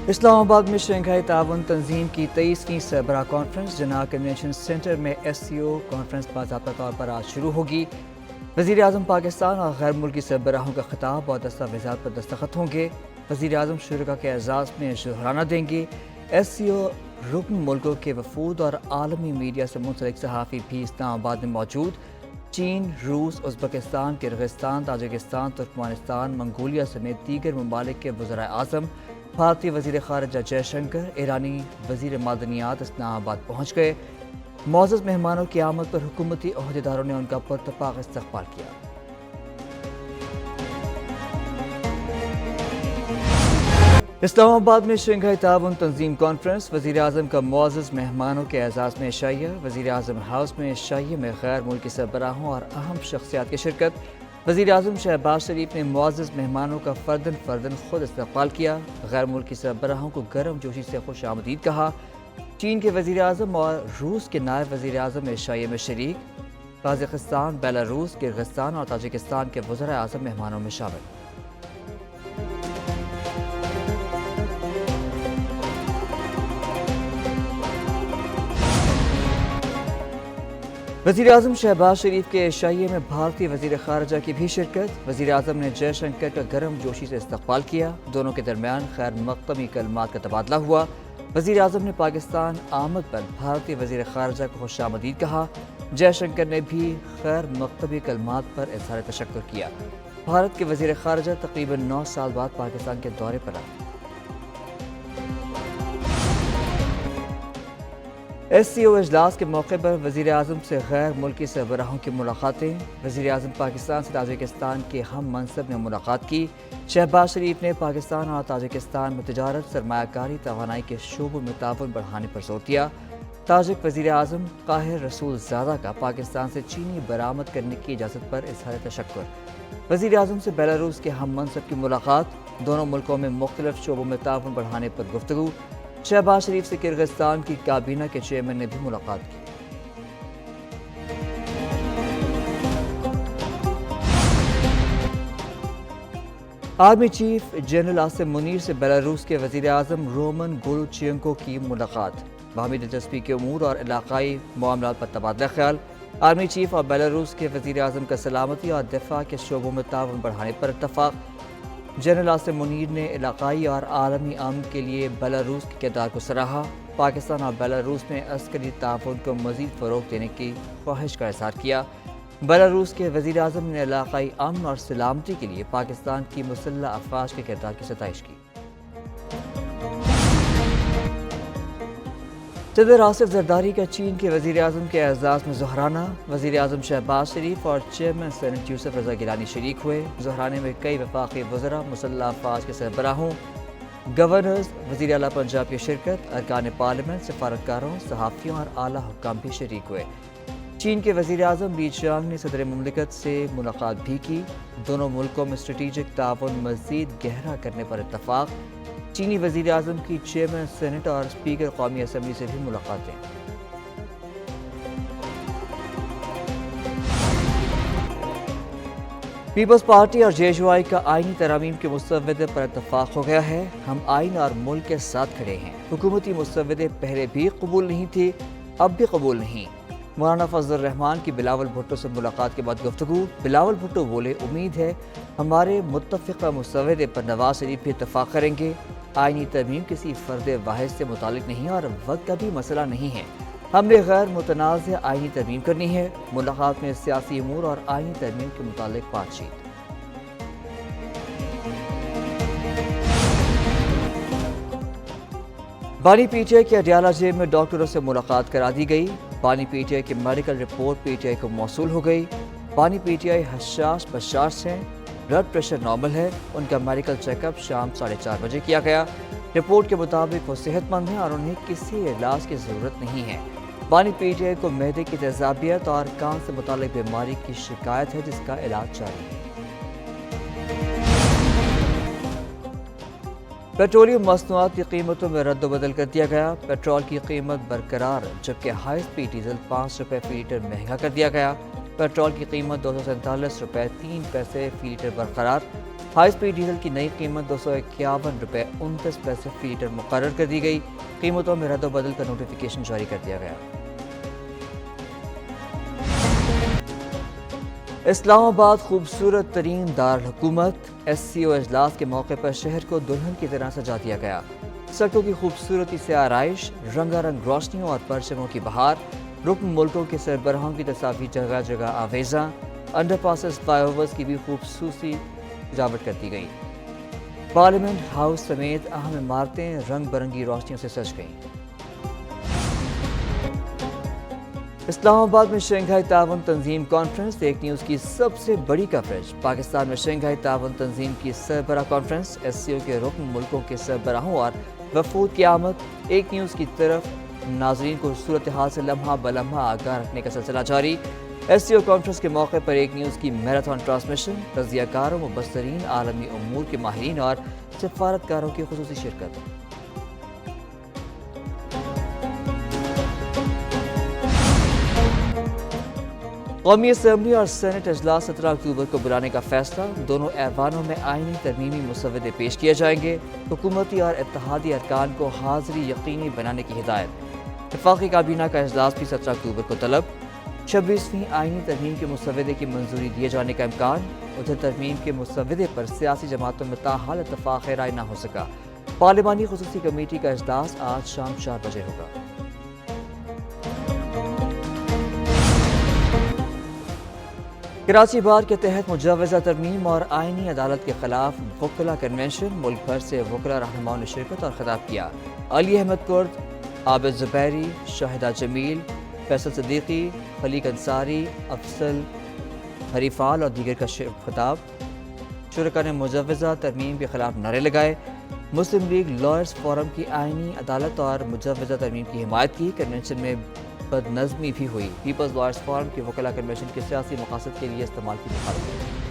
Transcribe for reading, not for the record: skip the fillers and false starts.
اسلام آباد میں شنگھائی تعاون تنظیم کی 23ویں سربراہ کانفرنس جناح کنونشن سینٹر میں SCO کانفرنس باضابطہ طور پر آج شروع ہوگی۔ وزیر اعظم پاکستان اور غیر ملکی سربراہوں کا خطاب اور دستاویزات پر دستخط ہوں گے۔ وزیر اعظم شرکاء کے اعزاز میں شکرانہ دیں گے۔ SCO رکن ملکوں کے وفود اور عالمی میڈیا سے منسلک صحافی بھی اسلام آباد میں موجود۔ چین، روس، Uzbekistan, Kyrgyzstan, Tajikistan, Turkmenistan, Mongolia سمیت دیگر ممالک کے وزرائے اعظم، بھارتی وزیر خارجہ جے شنکر، ایرانی وزیر معدنیات اسلام آباد پہنچ گئے۔ معزز مہمانوں کی آمد پر حکومتی عہدیداروں نے ان کا پرتپاک استقبال کیا۔ اسلام آباد میں شنگھائی تعاون تنظیم کانفرنس، وزیر اعظم کا معزز مہمانوں کے اعزاز میں عشائیہ، وزیر اعظم ہاؤس میں عشائیے میں غیر ملکی سربراہوں اور اہم شخصیات کی شرکت۔ وزیر اعظم شہباز شریف نے معزز مہمانوں کا فرداً خود استقبال کیا۔ غیر ملکی سربراہوں کو گرم جوشی سے خوش آمدید کہا۔ چین کے وزیر اعظم اور روس کے نائب وزیر اعظم عشائیے میں شریک۔ قازقستان، بیلاروس، کرغزستان اور تاجکستان کے وزرائے اعظم مہمانوں میں شامل۔ وزیر اعظم شہباز شریف کے عشائیے میں بھارتی وزیر خارجہ کی بھی شرکت۔ وزیر اعظم نے جے شنکر کا گرم جوشی سے استقبال کیا۔ دونوں کے درمیان خیر مقدمی کلمات کا تبادلہ ہوا۔ وزیر اعظم نے پاکستان آمد پر بھارتی وزیر خارجہ کو خوش آمدید کہا۔ جے شنکر نے بھی خیر مقدمی کلمات پر اظہار تشکر کیا۔ بھارت کے وزیر خارجہ تقریباً 9 سال بعد پاکستان کے دورے پر آئے۔ SCO اجلاس کے موقع پر وزیر اعظم سے غیر ملکی سربراہوں کی ملاقاتیں۔ وزیر اعظم پاکستان سے تاجکستان کے ہم منصب نے ملاقات کی۔ شہباز شریف نے پاکستان اور تاجکستان میں تجارت، سرمایہ کاری، توانائی کے شعبوں میں تعاون بڑھانے پر زور دیا۔ تاجک وزیر اعظم قاہر رسول زادہ کا پاکستان سے چینی برآمد کرنے کی اجازت پر اظہار تشکر۔ وزیر اعظم سے بیلاروس کے ہم منصب کی ملاقات۔ دونوں ملکوں میں مختلف شعبوں میں تعاون بڑھانے پر گفتگو۔ شہباز شریف سے کرغزستان کی کابینہ کے چیئرمین نے بھی ملاقات کی۔ Army chief general Asim Munir سے بیلاروس کے وزیر اعظم رومن گولوچینکو کی ملاقات۔ باہمی دلچسپی کے امور اور علاقائی معاملات پر تبادلہ خیال۔ آرمی چیف اور بیلاروس کے وزیر اعظم کا سلامتی اور دفاع کے شعبوں میں تعاون بڑھانے پر اتفاق۔ جنرل آصم منیر نے علاقائی اور عالمی امن کے لیے بیلاروس کے کردار کو سراہا۔ پاکستان اور بیلاروس میں عسکری تعاون کو مزید فروغ دینے کی خواہش کا اظہار کیا۔ بیلاروس کے وزیر اعظم نے علاقائی امن اور سلامتی کے لیے پاکستان کی مسلح افواج کے کردار کی ستائش کی۔ صدر آصف زرداری کا چین کے وزیر اعظم کے اعزاز میں ظہرانہ۔ وزیر اعظم شہباز شریف اور چیئرمین سینٹ یوسف رضا گیلانی شریک ہوئے۔ ظہرانے میں کئی وفاقی وزراء، مسلح افواج کے سربراہوں، گورنرز، وزیر اعلیٰ پنجاب کی شرکت، ارکان پارلیمنٹ، سفارتکاروں، صحافیوں اور اعلیٰ حکام بھی شریک ہوئے۔ چین کے وزیر اعظم لی چیانگ نے صدر مملکت سے ملاقات بھی کی۔ دونوں ملکوں میں اسٹریٹجک تعاون مزید گہرا کرنے پر اتفاق۔ چینی وزیر اعظم کی چیئرمین سینٹ اور اسپیکر قومی اسمبلی سے بھی ملاقاتیں۔ پیپلز پارٹی اور JJY کا آئینی ترامیم کے مسودے پر اتفاق ہو گیا ہے۔ ہم آئین اور ملک کے ساتھ کھڑے ہیں۔ حکومتی مسودے پہلے بھی قبول نہیں تھے، اب بھی قبول نہیں۔ مولانا فضل الرحمان کی بلاول بھٹو سے ملاقات کے بعد گفتگو۔ بلاول بھٹو بولے، امید ہے ہمارے متفقہ مسودے پر نواز شریف بھی اتفاق کریں گے۔ آئینی ترمیم کسی فرد واحد سے متعلق نہیں اور وقت کا بھی مسئلہ نہیں ہے۔ ہم نے غیر متنازع آئینی ترمیم کرنی ہے۔ ملاقات میں سیاسی امور اور آئینی ترمیم کے متعلق بات چیت۔ بانی PTI کے اڈیالہ جیل میں ڈاکٹروں سے ملاقات کرا دی گئی۔ بانی PTI کی میڈیکل رپورٹ PTI کو موصول ہو گئی۔ بانی PTI حساس بشاش ہیں، بلڈ پریشر نارمل ہے۔ ان کا میڈیکل چیک اپ شام 4:30 بجے کیا گیا۔ رپورٹ کے مطابق وہ صحت مند ہیں اور انہیں کسی علاج کی ضرورت نہیں ہے۔ بانی PTI کو معدے کی تیزابیت اور کان سے متعلق بیماری کی شکایت ہے جس کا علاج جاری ہے۔ پیٹرولیم مصنوعات کی قیمتوں میں رد و بدل کر دیا گیا۔ پیٹرول کی قیمت برقرار جبکہ ہائی اسپیڈ ڈیزل 5 روپے فی لیٹر مہنگا کر دیا گیا۔ پیٹرول کی قیمت 247 روپے 3 پیسے فی لیٹر برقرار۔ ہائی اسپیڈ ڈیزل کی نئی قیمت 251 روپے 29 پیسے فی لیٹر مقرر کر دی گئی۔ قیمتوں میں رد و بدل کا نوٹیفیکیشن جاری کر دیا گیا۔ اسلام آباد خوبصورت ترین دارالحکومت، ایس سی او اجلاس کے موقع پر شہر کو دلہن کی طرح سجا دیا گیا۔ سڑکوں کی خوبصورتی سے آرائش، رنگا رنگ روشنیوں اور پرچموں کی بہار، رکن ملکوں کے سربراہوں کی تصاویر جگہ جگہ آویزاں، انڈر پاسز، فلائی اوورز کی بھی خوبصورتی سجاوٹ کر دی گئی۔ پارلیمنٹ ہاؤس سمیت اہم عمارتیں رنگ برنگی روشنیوں سے سج گئیں۔ اسلام آباد میں شنگھائی تعاون تنظیم کانفرنس، ایک نیوز کی سب سے بڑی کوریج۔ پاکستان میں شنگھائی تعاون تنظیم کی سربراہ کانفرنس، ایس سی او کے رکن ملکوں کے سربراہوں اور وفود کی آمد۔ ایک نیوز کی طرف ناظرین کو صورتحال سے لمحہ بلمحہ آگاہ رکھنے کا سلسلہ جاری۔ ایس سی او کانفرنس کے موقع پر ایک نیوز کی میراتھن ٹرانسمیشن، تجزیہ کاروں، مبصرین، عالمی امور کے ماہرین اور سفارتکاروں کی خصوصی شرکت۔ قومی اسمبلی اور سینٹ اجلاس 17 اکتوبر کو بلانے کا فیصلہ، دونوں ایوانوں میں آئینی ترمیمی مسودے پیش کیے جائیں گے۔ حکومتی اور اتحادی ارکان کو حاضری یقینی بنانے کی ہدایت۔ وفاقی کابینہ کا اجلاس بھی 17 اکتوبر کو طلب۔ 26ویں آئینی ترمیم کے مسودے کی منظوری دیے جانے کا امکان۔ ادھر ترمیم کے مسودے پر سیاسی جماعتوں میں تاحال اتفاق رائے نہ ہو سکا۔ پارلیمانی خصوصی کمیٹی کا اجلاس آج شام 4 بجے ہوگا۔ کراچی بار کے تحت مجوزہ ترمیم اور آئینی عدالت کے خلاف وکلا کنونشن، ملک بھر سے وکلا رہنماؤں نے شرکت اور خطاب کیا۔ علی احمد کرد، عابد زبیری، شاہدہ جمیل، فیصل صدیقی، خلیق انصاری، افضل حریفال اور دیگر کا خطاب۔ شرکاء نے مجوزہ ترمیم کے خلاف نعرے لگائے۔ مسلم لیگ لائرز فورم کی آئینی عدالت اور مجوزہ ترمیم کی حمایت کی۔ کنونشن میں بد نظمی بھی ہوئی۔ پیپلز لائرز فورم کی وکلا کنونشن کے سیاسی مقاصد کے لیے استعمال کی مخالفت۔